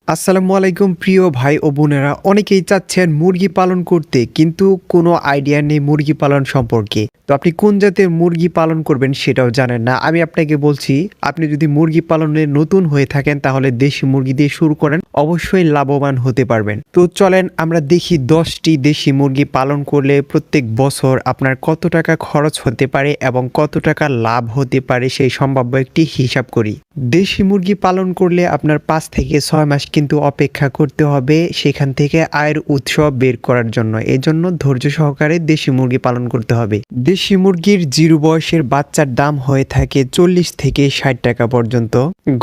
আসসালামু আলাইকুম প্রিয় ভাই ও বোনেরা, অনেকেই চাচ্ছেন মুরগি পালন করতে কিন্তু কোনো আইডিয়া নেই মুরগি পালন সম্পর্কে। তো আপনি কোন জাতের মুরগি পালন করবেন সেটাও জানেন না। আমি আপনাকে বলছি, আপনি যদি মুরগি পালনে নতুন হয়ে থাকেন তাহলে দেশি মুরগি দিয়ে শুরু করেন, অবশ্যই লাভবান হতে পারবেন। তো চলেন আমরা দেখি 10টি দেশি মুরগি পালন করলে প্রত্যেক বছর আপনার কত টাকা খরচ হতে পারে এবং কত টাকা লাভ হতে পারে সেই সম্ভাব্য একটি হিসাব করি। দেশি মুরগি পালন করলে আপনার 5 থেকে 6 মাস কিন্তু অপেক্ষা করতে হবে সেখান থেকে আয়ের উৎস বের করার জন্য। এজন্য ধৈর্য সহকারে দেশি মুরগি পালন করতে হবে। দেশি মুরগির জিরো বয়সের বাচ্চার দাম হয়ে থাকে 40 থেকে 60 টাকা পর্যন্ত।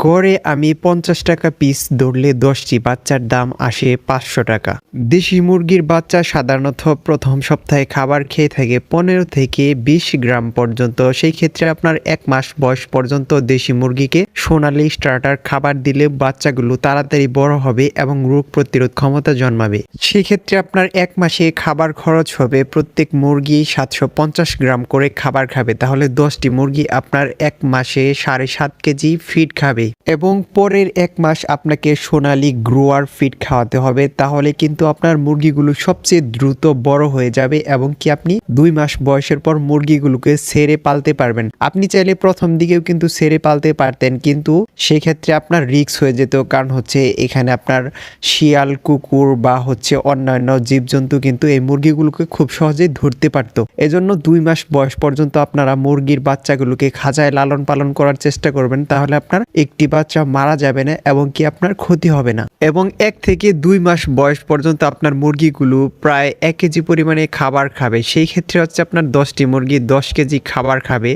গড়ে আমি 50 টাকা পিস ধরলে 10টি বাচ্চার দাম আসে 500 টাকা। দেশি মুরগির বাচ্চা সাধারণত প্রথম সপ্তাহে খাবার খেয়ে থাকে 15 থেকে 20 গ্রাম পর্যন্ত। সেই ক্ষেত্রে আপনার 1 মাস বয়স পর্যন্ত দেশি মুরগিকে সোনালী স্টার্টার খাবার দিলে বাচ্চাগুলো তাড়াতাড়ি বড় হবে এবং রোগ প্রতিরোধ ক্ষমতা জন্মাবে। সেক্ষেত্রে আপনার 1 মাসে খাবার খরচ হবে প্রত্যেক মুরগি 750 গ্রাম করে খাবার খাবে, তাহলে 10টি মুরগি আপনার 1 মাসে 7.5 কেজি ফিড খাবে এবং পরের 1 মাস আপনাকে সোনালী গ্রোয়ার ফিড খাওয়াতে হবে। তাহলে কিন্তু আপনার মুরগিগুলো সবচেয়ে দ্রুত বড় হয়ে যাবে এবং কি আপনি 2 মাস বয়সের পর মুরগিগুলোকে ছেড়ে পালতে পারবেন। আপনি চাইলে প্রথম দিকেও কিন্তু ছেড়ে পালতে পারতেন, কিন্তু সেক্ষেত্রে আপনার রিস্ক হয়ে যেত, কারণ হচ্ছে এখানে আপনার শিয়াল, কুকুর বা হচ্ছে অন্যান্য জীবজন্তু কিন্তু এই মুরগিগুলোকে খুব সহজেই ধরতে পারতো। এজন্য 2 মাস বয়স পর্যন্ত আপনারা মুরগির বাচ্চাগুলোকে খাঁচায় লালন পালন করার চেষ্টা করবেন, তাহলে আপনার একটি বাচ্চা মারা যাবে না এবং কি আপনার ক্ষতি হবে না। এবং 1 থেকে 2 মাস বয়স পর্যন্ত আপনার মুরগিগুলো প্রায় 1 কেজি পরিমাণে খাবার খাবে। সেই ক্ষেত্রে হচ্ছে আপনার 10টি মুরগি 10 কেজি খাবার খাবে,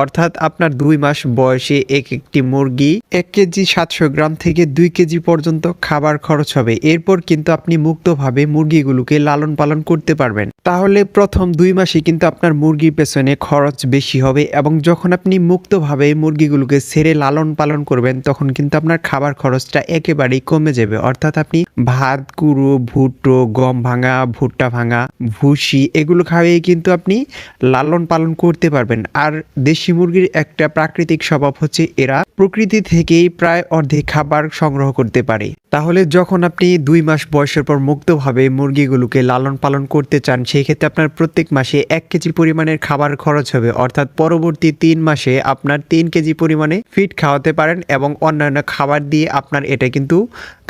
অর্থাৎ আপনার 2 মাস বয়সে একটি মুরগি 1 কেজি 700 গ্রাম থেকে 2 কেজি পর্যন্ত খাবার খরচ হবে। এরপর কিন্তু আপনি মুক্তভাবে মুরগিগুলোকে লালন পালন করতে পারবেন। তাহলে প্রথম 2 মাসে কিন্তু আপনার মুরগির পেছনে খরচ বেশি হবে এবং যখন আপনি মুক্তভাবে মুরগিগুলোকে ছেড়ে লালন পালন করবেন তখন কিন্তু আপনার খাবার খরচটা একেবারেই কমে যাবে। অর্থাৎ আপনি ভাত, কুড়ো, ভুট্টো, গম ভাঙা, ভুট্টা ভাঙা, ভুসি এগুলো খাইয়ে কিন্তু আপনি লালন পালন করতে পারবেন। আর দেশি মুরগির একটা প্রাকৃতিক স্বভাব হচ্ছে এরা প্রকৃতি থেকেই প্রায় অর্ধেক খাবার সংগ্রহ করতে পারে। তাহলে যখন আপনি 2 মাস বয়সের পর মুক্তভাবে মুরগিগুলোকে লালন পালন করতে চান, সেই ক্ষেত্রে আপনার প্রত্যেক মাসে 1 কেজি পরিমাণের খাবার খরচ হবে, অর্থাৎ পরবর্তী 3 মাসে আপনার 3 কেজি পরিমাণে ফিড খাওয়াতে পারেন এবং অন্যান্য খাবার দিয়ে আপনার এটা কিন্তু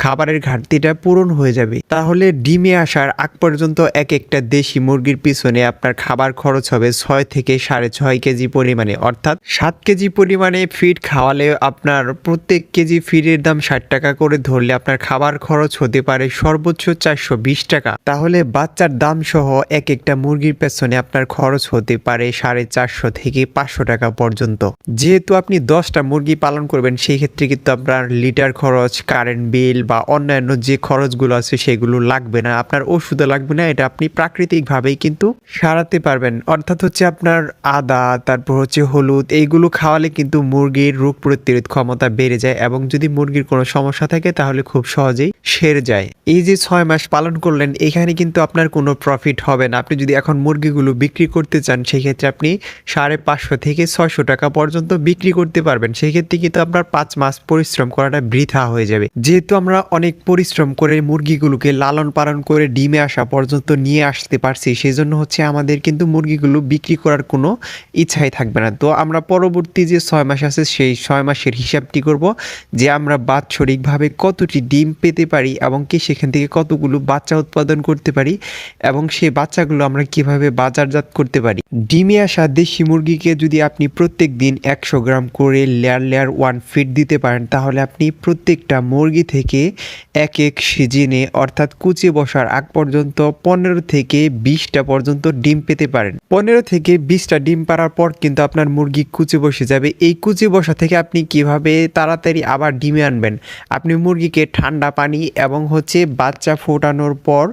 খাবারের ঘাটতিটা পূরণ হয়ে যাবে। তাহলে ডিমে আসার আগ পর্যন্ত এক একটা দেশি মুরগির পিছনে আপনার খাবার খরচ হবে 6 থেকে 6.5 কেজি পরিমাণে, অর্থাৎ 7 কেজি পরিমাণে ফিড খাওয়ালে আপনার প্রত্যেক কেজি ফিডের দাম 60 টাকা করে ধরলে আপনার খাবার খরচ হতে পারে সর্বোচ্চ 420 টাকা। তাহলে বাচ্চার দাম সহ এক একটা মুরগির পেছনে আপনার খরচ হতে পারে 450 থেকে 500 টাকা পর্যন্ত। যেহেতু আপনি 10টা মুরগি পালন করবেন সেই ক্ষেত্রে কিন্তু আপনার লিটার খরচ, কারেন্ট বিল বা অন্যান্য যে খরচগুলো আছে সেগুলো লাগবে না, আপনার ওষুধও লাগবে না, এটা আপনি প্রাকৃতিকভাবেই কিন্তু সারাতে পারবেন। অর্থাৎ হচ্ছে আপনার আদা, তারপর হচ্ছে হলুদ, এইগুলো খাওয়ালে কিন্তু মুরগির রোগ প্রতিরোধ ক্ষমতা বেড়ে যায় এবং যদি মুরগির কোনো সমস্যা থাকে তাহলে খুব সহজেই সেরে যায়। এই যে 6 মাস পালন করলেন এখানে কিন্তু আপনার কোনো প্রফিট হবে না। আপনি যদি এখন মুরগিগুলো বিক্রি করতে চান সেই ক্ষেত্রে আপনি 550 থেকে 600 টাকা পর্যন্ত বিক্রি করতে পারবেন। সেই ক্ষেত্রে কিন্তু আপনার 5 মাস পরিশ্রম করাটা বৃথা হয়ে যাবে। যেহেতু আমরা অনেক পরিশ্রম করে মুরগিগুলোকে লালন পালন করে ডিমে আসা পর্যন্ত নিয়ে আসতে পারছি, সেই জন্য হচ্ছে আমাদের কিন্তু মুরগিগুলো বিক্রি করার কোনো ইচ্ছাই থাকবে না। তো আমরা পরবর্তী যে 6 মাস আছে সেই 6 মাসের হিসাবটি করব যে আমরা বাৎসরিকভাবে কতটি ডিম পেতে পারি এবং কি সেখান থেকে কতগুলো বাচ্চা উৎপাদন করতে পারি এবং সেই বাচ্চাগুলো আমরা কিভাবে বাজারজাত করতে পারি। ডিমে আসা দেশি মুরগিকে যদি আপনি প্রত্যেক দিন 100 গ্রাম করে লেয়ার 1 ফিড দিতে পারেন তাহলে আপনি প্রত্যেকটা মুরগি থেকে এক সিজনে অর্থাৎ কুচে বসার আগ পর্যন্ত 15 থেকে 20টা পর্যন্ত ডিম পেতে পারেন। 15 থেকে 20টা ডিম পাড়ার পর কিন্তু আপনার মুরগি কুচে বসে যাবে। এই কুচে বসা থেকে আপনি কিভাবে তাড়াতাড়ি আবার ডিমে আনবেন, আপনি মুরগিকে ঠান্ডা পানি এবং হচ্ছে বাচ্চা ফোটানোর পর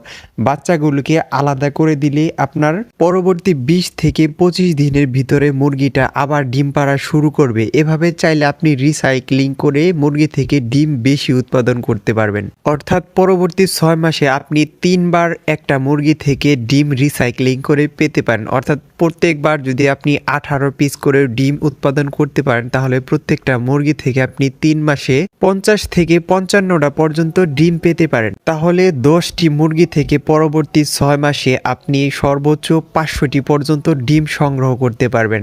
বাচ্চাগুলোকে আলাদা করে দিলে আপনার পরবর্তী 20 থেকে 25 দিনের ভিতরে মুরগিটা আবার ডিম পাড়া শুরু করবে। এভাবে চাইলে আপনি রিসাইক্লিং করে মুরগি থেকে ডিম বেশি উৎপাদন করতে করতে পারবেন। অর্থাৎ পরবর্তী 6 মাসে আপনি 3 বার একটা মুরগি থেকে ডিম রিসাইক্লিং করে পেতে পারেন। অর্থাৎ প্রত্যেকবার যদি আপনি 18 পিস করে ডিম উৎপাদন করতে পারেন তাহলে প্রত্যেকটা মুরগি থেকে আপনি 3 মাসে 50 থেকে 55টা পর্যন্ত ডিম পেতে পারেন। তাহলে 10টি মুরগি থেকে পরবর্তী 6 মাসে আপনি সর্বোচ্চ 500টি পর্যন্ত ডিম সংগ্রহ করতে পারবেন।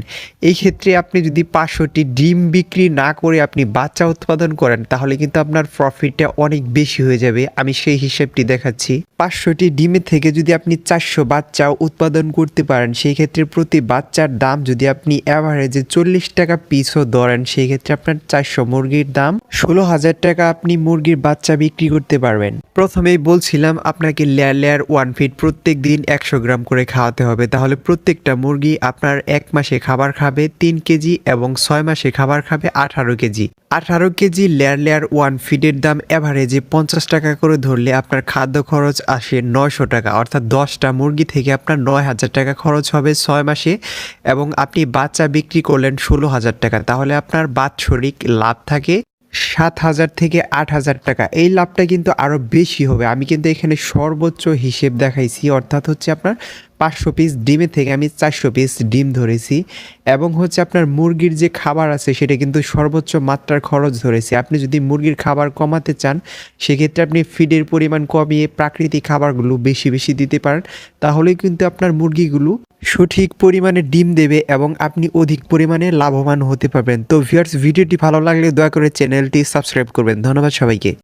এই ক্ষেত্রে আপনি যদি 500টি ডিম বিক্রি না করে আপনি বাচ্চা উৎপাদন করেন তাহলে কিন্তু আপনার প্রফিটটা অনেক বেশি হয়ে যাবে। আমি সেই হিসাবটি দেখাচ্ছি। 500টি ডিমের থেকে যদি আপনি 400 বাচ্চা উৎপাদন করতে পারেন সেই ক্ষেত্রে প্রতি বাচ্চার দাম যদি আপনি অ্যাভারেজে 40 টাকা পিসও ধরেন সেই ক্ষেত্রে আপনার 400 মুরগির দাম 16,000 টাকা আপনি মুরগির বাচ্চা বিক্রি করতে পারবেন। প্রথমেই বলছিলাম আপনাকে লেয়ার লেয়ার 1 ফিড প্রত্যেক দিন 100 গ্রাম করে খাওয়াতে হবে। তাহলে প্রত্যেকটা মুরগি আপনার 1 মাসে খাবার খাবে 3 কেজি এবং 6 মাসে খাবার খাবে 18 কেজি। 18 কেজি লেয়ার লেয়ার 1 ফিডের দাম অ্যাভারেজে 50 টাকা করে ধরলে আপনার খাদ্য খরচ আসে 900 টাকা। অর্থাৎ 10টা মুরগি থেকে আপনার 9,000 টাকা খরচ হবে 6 মাসে এবং আপনি বাচ্চা বিক্রি করলেন 16,000 টাকা। তাহলে আপনার বাৎসরিক লাভ থাকে 7,000 থেকে 8,000 টাকা। এই লাভটা কিন্তু আরও বেশি হবে। আমি কিন্তু এখানে সর্বোচ্চ হিসেব দেখাইছি, অর্থাৎ হচ্ছে আপনার 500 পিস ডিমের থেকে আমি 400 পিস ডিম ধরেছি এবং হচ্ছে আপনার মুরগির যে খাবার আছে সেটা কিন্তু সর্বোচ্চ মাত্রার খরচ ধরেছি। আপনি যদি মুরগির খাবার কমাতে চান সেক্ষেত্রে আপনি ফিডের পরিমাণ কমিয়ে প্রাকৃতিক খাবারগুলো বেশি বেশি দিতে পারেন। তাহলেই কিন্তু আপনার মুরগিগুলো সঠিক পরিমাণে ডিম দেবে এবং আপনি অধিক পরিমাণে লাভবান হতে পারবেন। তো ভিউয়ার্স, ভিডিওটি ভালো লাগলে দয়া করে চ্যানেলটি সাবস্ক্রাইব করবেন। ধন্যবাদ সবাইকে।